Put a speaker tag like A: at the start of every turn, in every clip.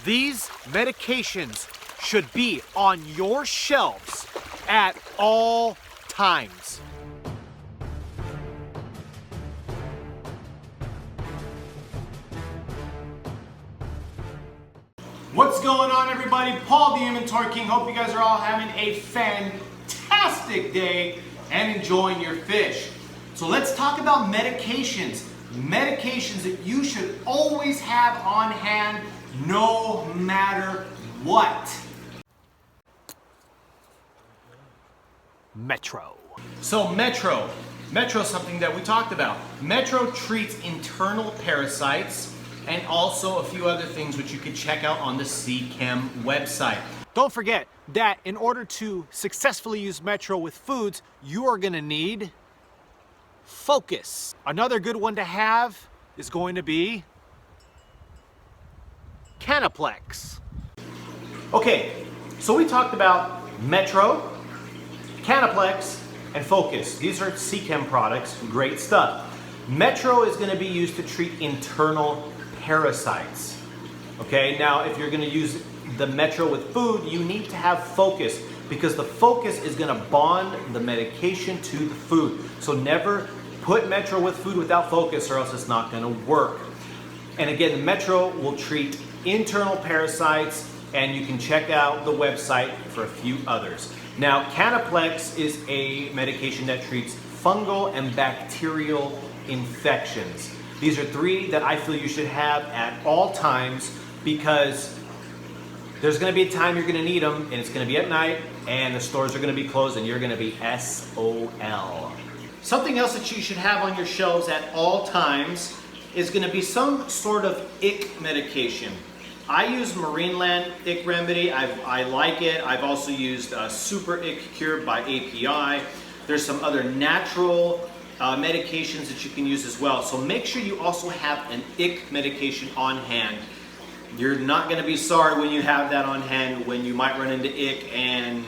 A: These medications should be on your shelves at all times.
B: What's going on, everybody? Paul, the Inventory King. Hope you guys are all having a fantastic day and enjoying your fish. So let's talk about medications. Medications that you should always have on hand no matter what.
A: Metro.
B: So Metro is something that we talked about. Metro treats internal parasites and also a few other things which you can check out on the Seachem website.
A: Don't forget that in order to successfully use Metro with foods, you are gonna need Focus. Another good one to have is going to be Cataplexy.
B: Okay, so we talked about Metro, Cataplexy, and Focus. These are Seachem products, great stuff. Metro is going to be used to treat internal parasites. Okay, now if you're going to use the Metro with food, you need to have Focus because the Focus is going to bond the medication to the food. So never put Metro with food without Focus or else it's not going to work. And again, the Metro will treat internal parasites, and you can check out the website for a few others. Now, Cataplexy is a medication that treats fungal and bacterial infections. These are three that I feel you should have at all times because there's going to be a time you're going to need them, and it's going to be at night, and the stores are going to be closed, and you're going to be SOL. Something else that you should have on your shelves at all times is going to be some sort of ick medication. I use Marineland Ick Remedy. I like it. I've also used Super Ick Cure by API. There's some other natural medications that you can use as well. So make sure you also have an ick medication on hand. You're not going to be sorry when you have that on hand when you might run into ick and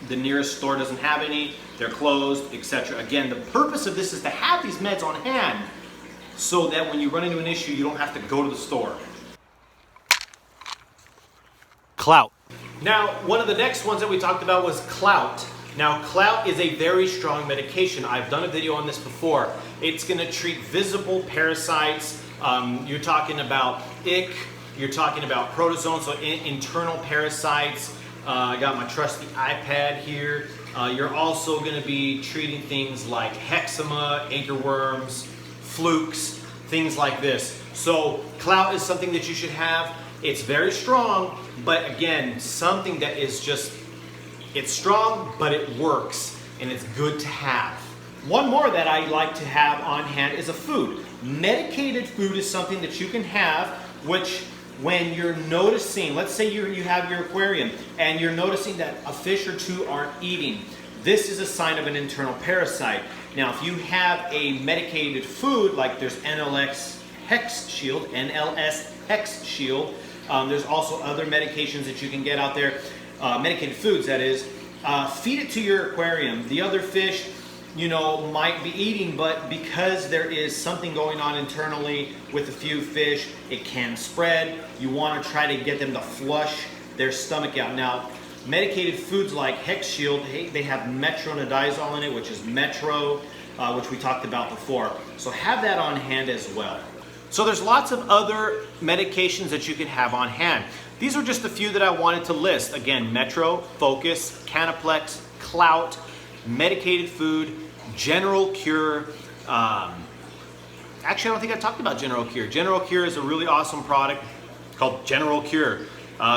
B: the nearest store doesn't have any, they're closed, etc. Again, the purpose of this is to have these meds on hand so that when you run into an issue, you don't have to go to the store.
A: Clout.
B: Now, one of the next ones that we talked about was Clout. Now, Clout is a very strong medication. I've done a video on this before. It's going to treat visible parasites. You're talking about ick. You're talking about protozoans, so internal parasites. I got my trusty iPad here. You're also going to be treating things like hexema, anchorworms, flukes, things like this. So Clout is something that you should have. It's very strong, but again, something that is just, it's strong, but it works, and it's good to have. One more that I like to have on hand is a food. Medicated food is something that you can have, which when you're noticing, let's say you have your aquarium, and you're noticing that a fish or two aren't eating, this is a sign of an internal parasite. Now, if you have a medicated food, like there's NLS Hex Shield, there's also other medications that you can get out there, medicated foods that is, feed it to your aquarium. The other fish, you know, might be eating, but because there is something going on internally with a few fish, it can spread. You want to try to get them to flush their stomach out. Now, medicated foods like Hex Shield, they have metronidazole in it, which is Metro, which we talked about before. So have that on hand as well. So there's lots of other medications that you can have on hand. These are just a few that I wanted to list. Again, Metro, Focus, Cataplexy, Clout, medicated food, General Cure. Actually, I don't think I talked about General Cure. General Cure is a really awesome product called General Cure.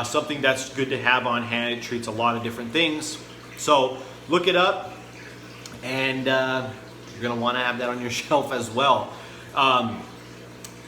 B: Something that's good to have on hand. It treats a lot of different things. So look it up, and you're going to want to have that on your shelf as well.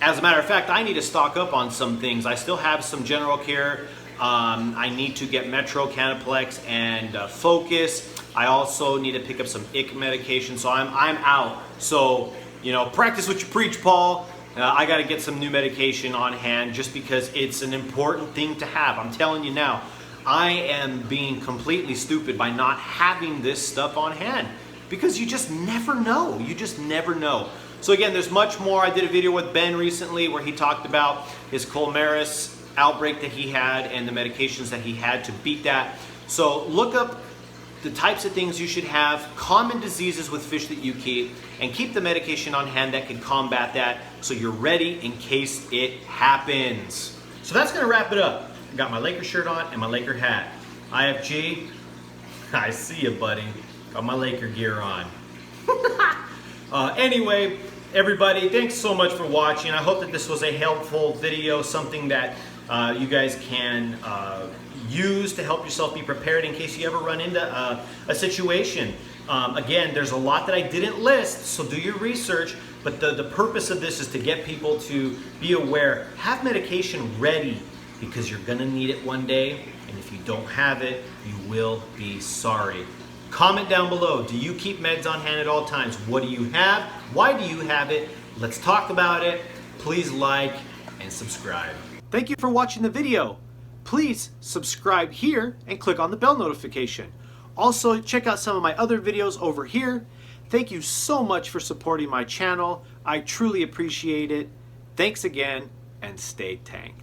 B: As a matter of fact, I need to stock up on some things. I still have some General Cure. I need to get Metro, Cataplexy, and Focus. I also need to pick up some ick medication, so I'm out. So, you know, practice what you preach, Paul. I got to get some new medication on hand just because it's an important thing to have. I'm telling you now, I am being completely stupid by not having this stuff on hand because you just never know. You just never know. So again, there's much more. I did a video with Ben recently where he talked about his Colmaris outbreak that he had and the medications that he had to beat that. So look up the types of things you should have, common diseases with fish that you keep, and keep the medication on hand that can combat that so you're ready in case it happens. So that's gonna wrap it up. I got my Laker shirt on and my Laker hat. IFG, I see you, buddy. Got my Laker gear on. Anyway, everybody, thanks so much for watching. I hope that this was a helpful video, something that you guys can use to help yourself be prepared in case you ever run into a situation. Again, there's a lot that I didn't list, so do your research, but the purpose of this is to get people to be aware. Have medication ready because you're gonna need it one day, and if you don't have it, you will be sorry. Comment down below, do you keep meds on hand at all times? What do you have? Why do you have it? Let's talk about it. Please like and subscribe. Thank you for watching the video. Please subscribe here and click on the bell notification. Also, check out some of my other videos over here. Thank you so much for supporting my channel. I truly appreciate it. Thanks again, and stay tanked.